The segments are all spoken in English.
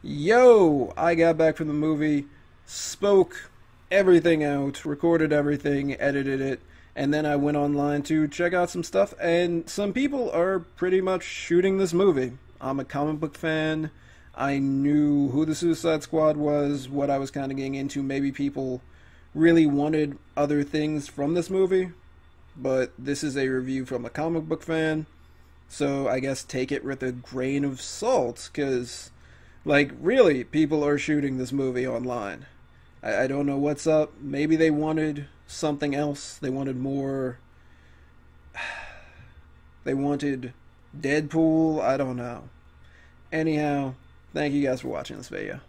Yo, I got back from the movie, spoke everything out, recorded everything, edited it, and then I went online to check out some stuff, and some people are pretty much shooting this movie. I'm a comic book fan. I knew who the Suicide Squad was, what I was kind of getting into. Maybe people really wanted other things from this movie, but this is a review from a comic book fan, so I guess take it with a grain of salt, because really, people are shooting this movie online. I don't know what's up. Maybe they wanted something else. They wanted more. They wanted Deadpool. I don't know. Anyhow, thank you guys for watching this video.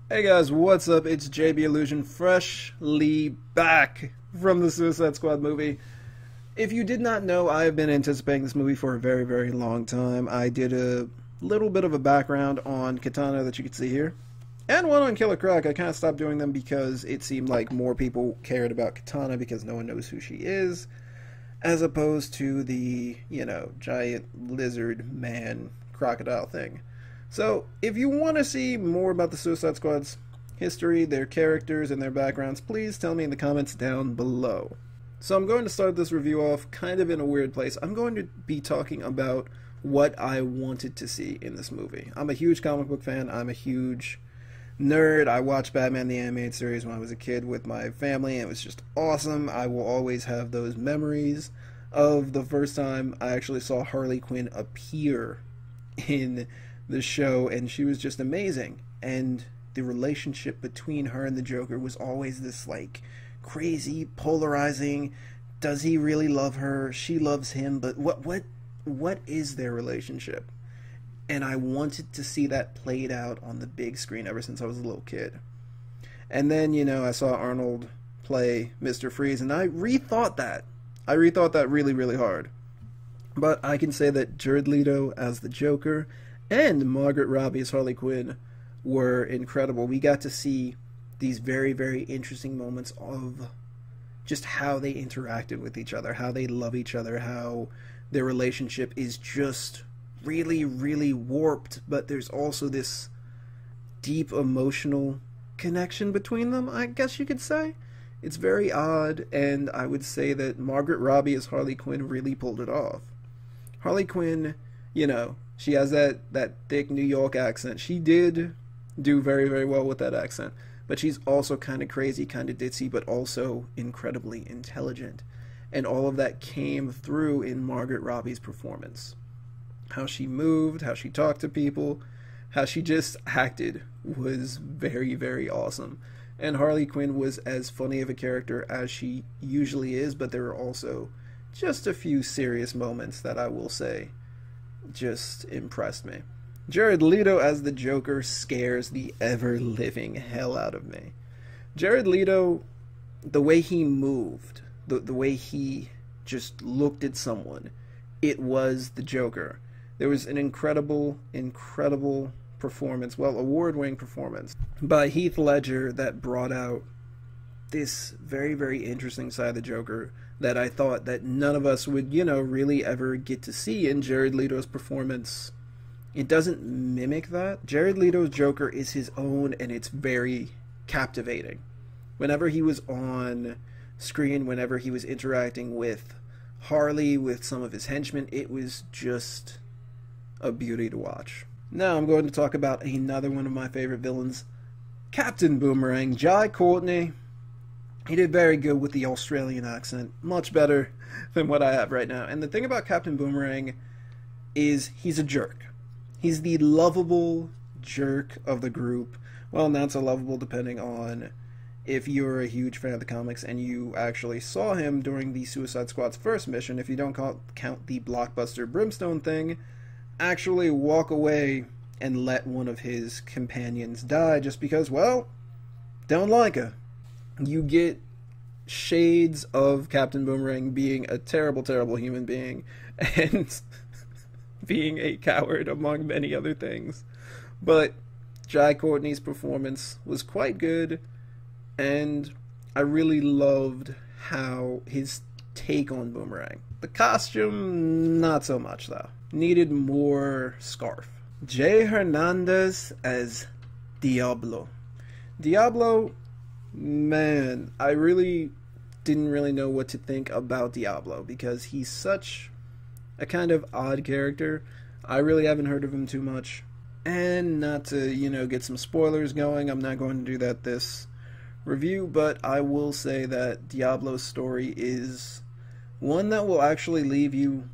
Hey guys, what's up? It's JB Illusion, freshly back from the Suicide Squad movie. If you did not know, I have been anticipating this movie for a very, very long time. I did a little bit of a background on Katana that you can see here, and one on Killer Croc. I kind of stopped doing them because it seemed like more people cared about Katana because no one knows who she is, as opposed to the, giant lizard man crocodile thing. So, if you want to see more about the Suicide Squad's history, their characters, and their backgrounds, please tell me in the comments down below. So I'm going to start this review off kind of in a weird place. I'm going to be talking about what I wanted to see in this movie. I'm a huge comic book fan. I'm a huge nerd. I watched Batman the Animated Series when I was a kid with my family, and it was just awesome. I will always have those memories of the first time I actually saw Harley Quinn appear in the show, and she was just amazing. And the relationship between her and the Joker was always this crazy, polarizing. Does he really love her? She loves him, but what is their relationship? And I wanted to see that played out on the big screen ever since I was a little kid. And then, I saw Arnold play Mr. Freeze, and I rethought that. I rethought that really, really hard. But I can say that Jared Leto as the Joker and Margaret Robbie as Harley Quinn were incredible. We got to see these very, very interesting moments of just how they interacted with each other, how they love each other, how their relationship is just really, really warped, but there's also this deep emotional connection between them, I guess you could say. It's very odd, and I would say that Margaret Robbie as Harley Quinn really pulled it off. Harley Quinn, she has that thick New York accent. She did do very, very well with that accent. But she's also kind of crazy, kind of ditzy, but also incredibly intelligent. And all of that came through in Margaret Robbie's performance. How she moved, how she talked to people, how she just acted was very, very awesome. And Harley Quinn was as funny of a character as she usually is, but there were also just a few serious moments that I will say just impressed me. Jared Leto as the Joker scares the ever-living hell out of me. Jared Leto, the way he moved, the way he just looked at someone, it was the Joker. There was an incredible, incredible performance, award-winning performance by Heath Ledger that brought out this very, very interesting side of the Joker that I thought that none of us would, really ever get to see in Jared Leto's performance. It doesn't mimic that. Jared Leto's Joker is his own, and it's very captivating. Whenever he was on screen, whenever he was interacting with Harley, with some of his henchmen, it was just a beauty to watch. Now I'm going to talk about another one of my favorite villains, Captain Boomerang, Jai Courtney. He did very good with the Australian accent, much better than what I have right now. And the thing about Captain Boomerang is he's a jerk. He's the lovable jerk of the group. Well, not so lovable depending on if you're a huge fan of the comics and you actually saw him during the Suicide Squad's first mission. If you don't count the blockbuster Brimstone thing, actually walk away and let one of his companions die just because, don't like her. You get shades of Captain Boomerang being a terrible, terrible human being and being a coward, among many other things. But Jai Courtney's performance was quite good, and I really loved how his take on Boomerang. The costume, not so much though. Needed more scarf. Jay Hernandez as Diablo. Diablo, man, I really didn't really know what to think about Diablo because he's such a kind of odd character. I really haven't heard of him too much. And not to, get some spoilers going, I'm not going to do that this review, but I will say that Diablo's story is one that will actually leave you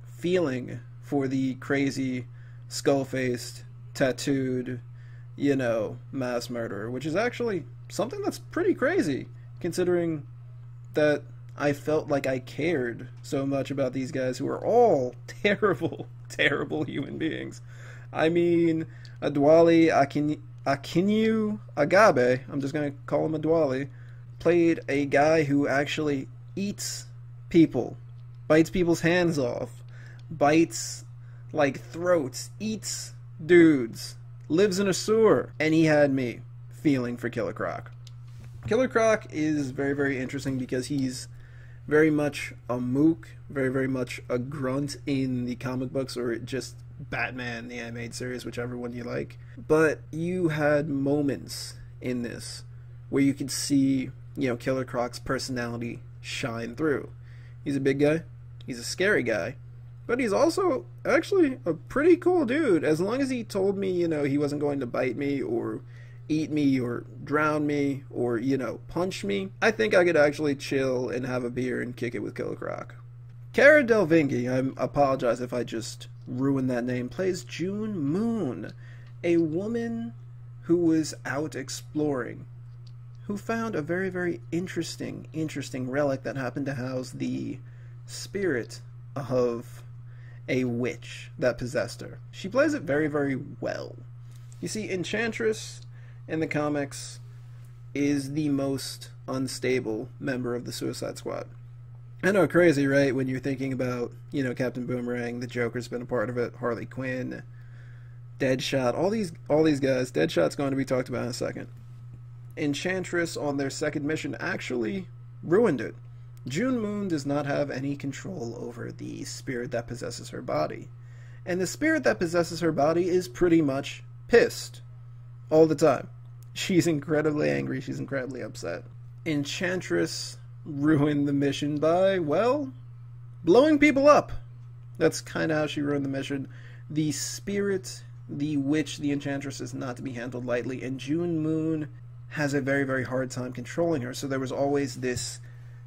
feeling for the crazy, skull-faced, tattooed, mass murderer, which is actually something that's pretty crazy, considering that I felt like I cared so much about these guys who are all terrible, terrible human beings. I mean, Adwale Akinyu Agabe, I'm just going to call him Adwale, played a guy who actually eats people, bites people's hands off, bites, throats, eats dudes, lives in a sewer, and he had me feeling for Killer Croc. Killer Croc is very, very interesting because he's very much a mook, very, very much a grunt in the comic books, or just Batman, the animated series, whichever one you like. But you had moments in this where you could see, Killer Croc's personality shine through. He's a big guy, he's a scary guy, but he's also actually a pretty cool dude. As long as he told me, he wasn't going to bite me or eat me or drown me or, punch me, I think I could actually chill and have a beer and kick it with Killer Croc. Cara Delvinghi, I apologize if I just ruined that name, plays June Moon, a woman who was out exploring, who found a very, very interesting relic that happened to house the spirit of a witch that possessed her. She plays it very, very well. You see, Enchantress in the comics is the most unstable member of the Suicide Squad. I know, crazy, right? When you're thinking about, Captain Boomerang, the Joker's been a part of it, Harley Quinn, Deadshot, all these guys. Deadshot's going to be talked about in a second. Enchantress, on their second mission, actually ruined it. June Moon does not have any control over the spirit that possesses her body. And the spirit that possesses her body is pretty much pissed all the time. She's incredibly angry, she's incredibly upset. Enchantress ruined the mission by, blowing people up. That's kind of how she ruined the mission. The spirit, the witch, the Enchantress is not to be handled lightly, and June Moon has a very, very hard time controlling her. So there was always this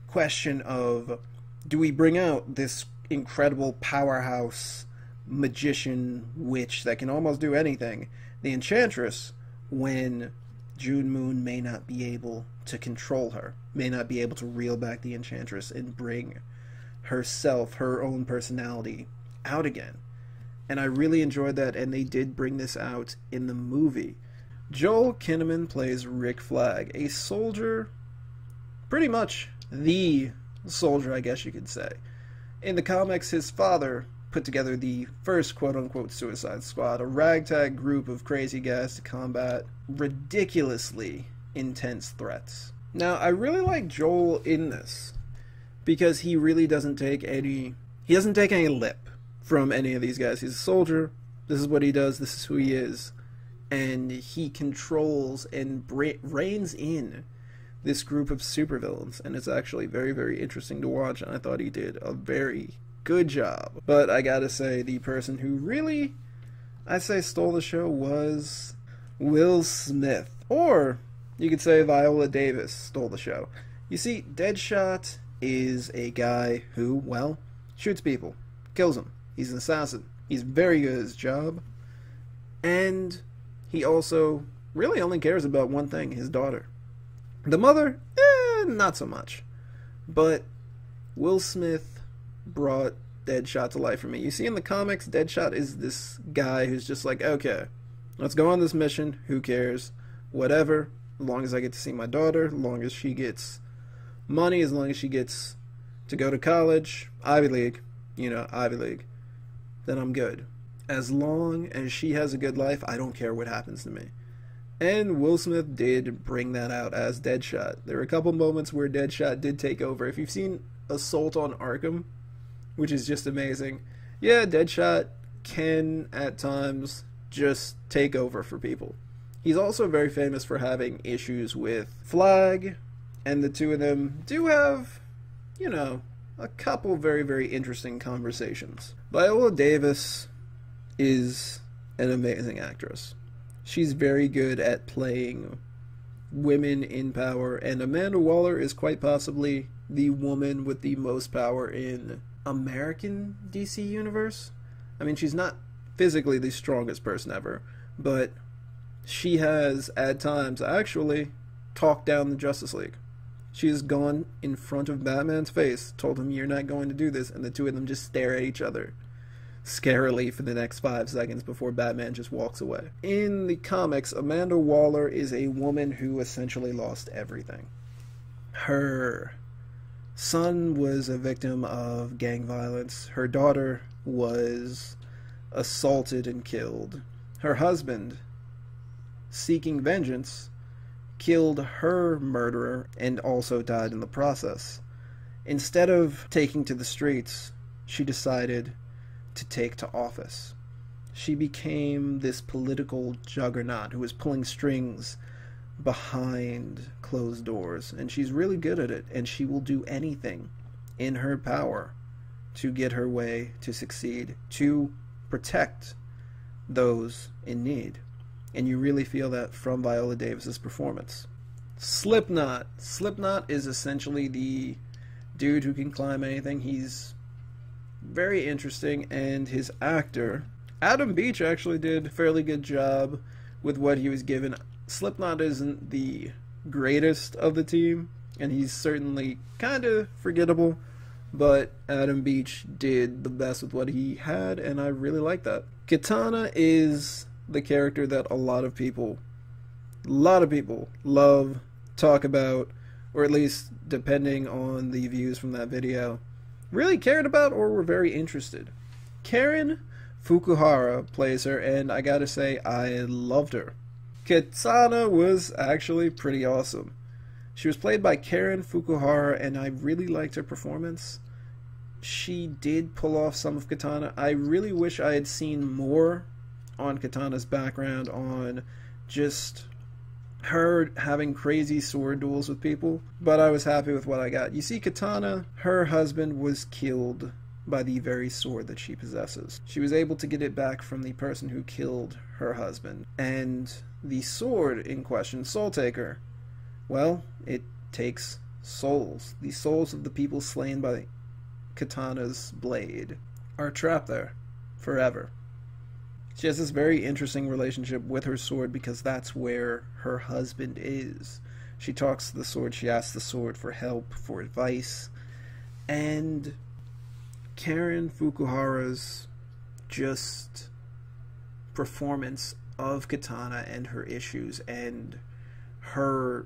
question of, do we bring out this incredible powerhouse magician witch that can almost do anything, the Enchantress, when June Moon may not be able to control her, may not be able to reel back the Enchantress and bring herself, her own personality, out again. And I really enjoyed that, and they did bring this out in the movie. Joel Kinnaman plays Rick Flag, a soldier, pretty much the soldier, I guess you could say. In the comics, his father put together the first quote-unquote Suicide Squad, a ragtag group of crazy guys to combat ridiculously intense threats. Now, I really like Joel in this, because he really doesn't take any lip from any of these guys. He's a soldier, this is what he does, this is who he is, and he controls and reins in this group of supervillains, and it's actually very, very interesting to watch, and I thought he did a very good job. But I gotta say, the person who really, I'd say, stole the show was Will Smith. Or, you could say Viola Davis stole the show. You see, Deadshot is a guy who, shoots people, kills them. He's an assassin. He's very good at his job. And he also really only cares about one thing, his daughter. The mother, not so much. But Will Smith brought Deadshot to life for me. You see, in the comics, Deadshot is this guy who's just like, okay, let's go on this mission, who cares, whatever, as long as I get to see my daughter, as long as she gets money, as long as she gets to go to college, Ivy League, Ivy League, then I'm good. As long as she has a good life, I don't care what happens to me. And Will Smith did bring that out as Deadshot. There were a couple moments where Deadshot did take over. If you've seen Assault on Arkham, which is just amazing. Yeah, Deadshot can at times just take over for people. He's also very famous for having issues with Flag, and the two of them do have, you know, a couple very, very interesting conversations. Viola Davis is an amazing actress. She's very good at playing women in power, and Amanda Waller is quite possibly the woman with the most power in American DC universe. I mean, she's not physically the strongest person ever, but she has at times actually talked down the Justice League. She has gone in front of Batman's face, told him, "You're not going to do this," and the two of them just stare at each other scarily for the next 5 seconds before Batman just walks away. In the comics, Amanda Waller is a woman who essentially lost everything. Her son was a victim of gang violence. Her daughter was assaulted and killed. Her husband, seeking vengeance, killed her murderer and also died in the process. Instead of taking to the streets, she decided to take to office. She became this political juggernaut who was pulling strings behind closed doors, and she's really good at it, and she will do anything in her power to get her way, to succeed, to protect those in need. And you really feel that from Viola Davis's performance. Slipknot. Slipknot is essentially the dude who can climb anything. He's very interesting, and his actor, Adam Beach, actually did a fairly good job with what he was given. Slipknot isn't the greatest of the team, and he's certainly kind of forgettable, but Adam Beach did the best with what he had, and I really like that. Katana is the character that a lot of people love, talk about, or at least depending on the views from that video, really cared about or were very interested. Karen Fukuhara plays her, and I gotta say, I loved her. Katana was actually pretty awesome. She was played by Karen Fukuhara, and I really liked her performance. She did pull off some of Katana. I really wish I had seen more on Katana's background, on just her having crazy sword duels with people, but I was happy with what I got. You see, Katana, her husband was killed by the very sword that she possesses. She was able to get it back from the person who killed her husband, and the sword in question, Soul Taker, well, it takes souls. The souls of the people slain by Katana's blade are trapped there forever. She has this very interesting relationship with her sword because that's where her husband is. She talks to the sword, she asks the sword for help, for advice, and Karen Fukuhara's just performance of Katana and her issues and her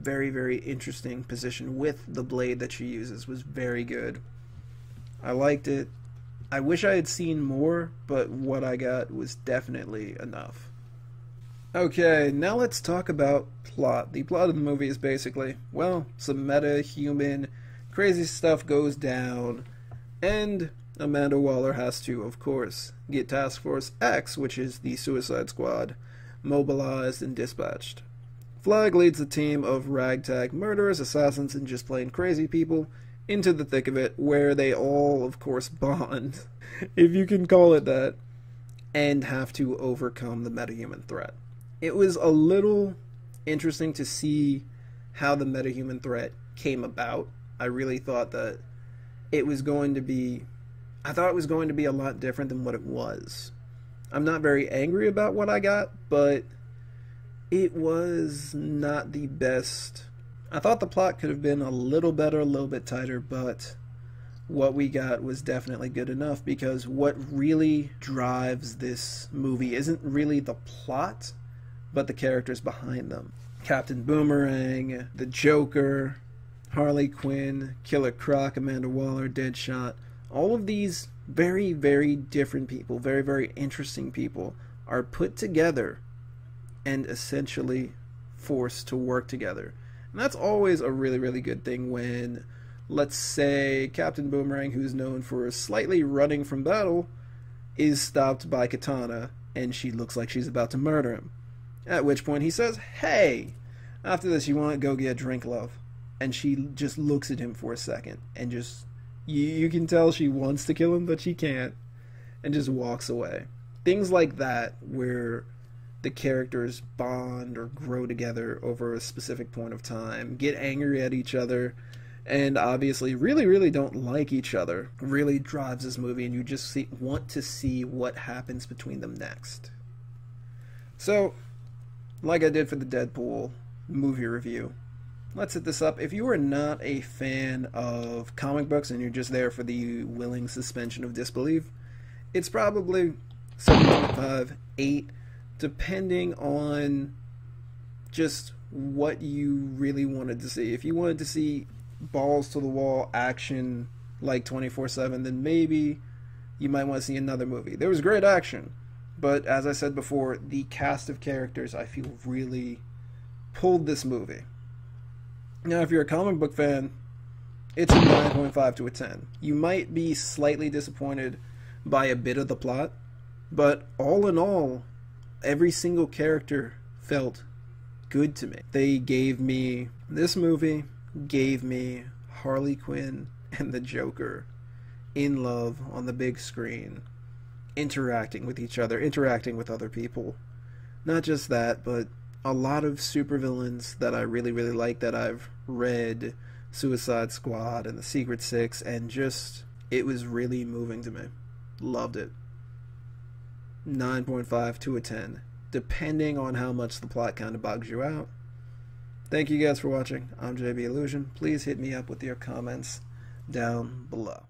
very, very interesting position with the blade that she uses was very good. I liked it. I wish I had seen more, but what I got was definitely enough. Okay, now let's talk about plot. The plot of the movie is basically, well, some meta-human crazy stuff goes down, and Amanda Waller has to, of course, get Task Force X, which is the Suicide Squad, mobilized and dispatched. Flag leads a team of ragtag murderers, assassins, and just plain crazy people into the thick of it, where they all, of course, bond, if you can call it that, and have to overcome the metahuman threat. It was a little interesting to see how the metahuman threat came about. I really thought that it was going to be a lot different than what it was. I'm not very angry about what I got, but it was not the best. I thought the plot could have been a little better, a little bit tighter, but what we got was definitely good enough, because what really drives this movie isn't really the plot, but the characters behind them. Captain Boomerang, the Joker, Harley Quinn, Killer Croc, Amanda Waller, Deadshot, all of these very, very different people, very, very interesting people, are put together and essentially forced to work together. And that's always a really, really good thing when let's say Captain Boomerang, who's known for slightly running from battle, is stopped by Katana, and she looks like she's about to murder him. At which point he says, "Hey, after this you want to go get a drink, love?" And she just looks at him for a second, and just, you can tell she wants to kill him, but she can't, and just walks away. Things like that, where the characters bond or grow together over a specific point of time, get angry at each other, and obviously really, really don't like each other, really drives this movie, and you just want to see what happens between them next. So, like I did for the Deadpool movie review, let's set this up. If you are not a fan of comic books and you're just there for the willing suspension of disbelief, it's probably 7.5, 8, depending on just what you really wanted to see. If you wanted to see balls to the wall action like 24/7, then maybe you might want to see another movie. There was great action, but as I said before, the cast of characters I feel really pulled this movie. Now, if you're a comic book fan, it's a 9.5 to a 10. You might be slightly disappointed by a bit of the plot, but all in all, every single character felt good to me. This movie gave me Harley Quinn and the Joker in love on the big screen, interacting with each other, interacting with other people. Not just that, but a lot of supervillains that I really, really like, that I've read, Suicide Squad and the Secret Six, and just, it was really moving to me. Loved it. 9.5 to a 10, depending on how much the plot kind of bugs you out. Thank you guys for watching. I'm JB Illusion. Please hit me up with your comments down below.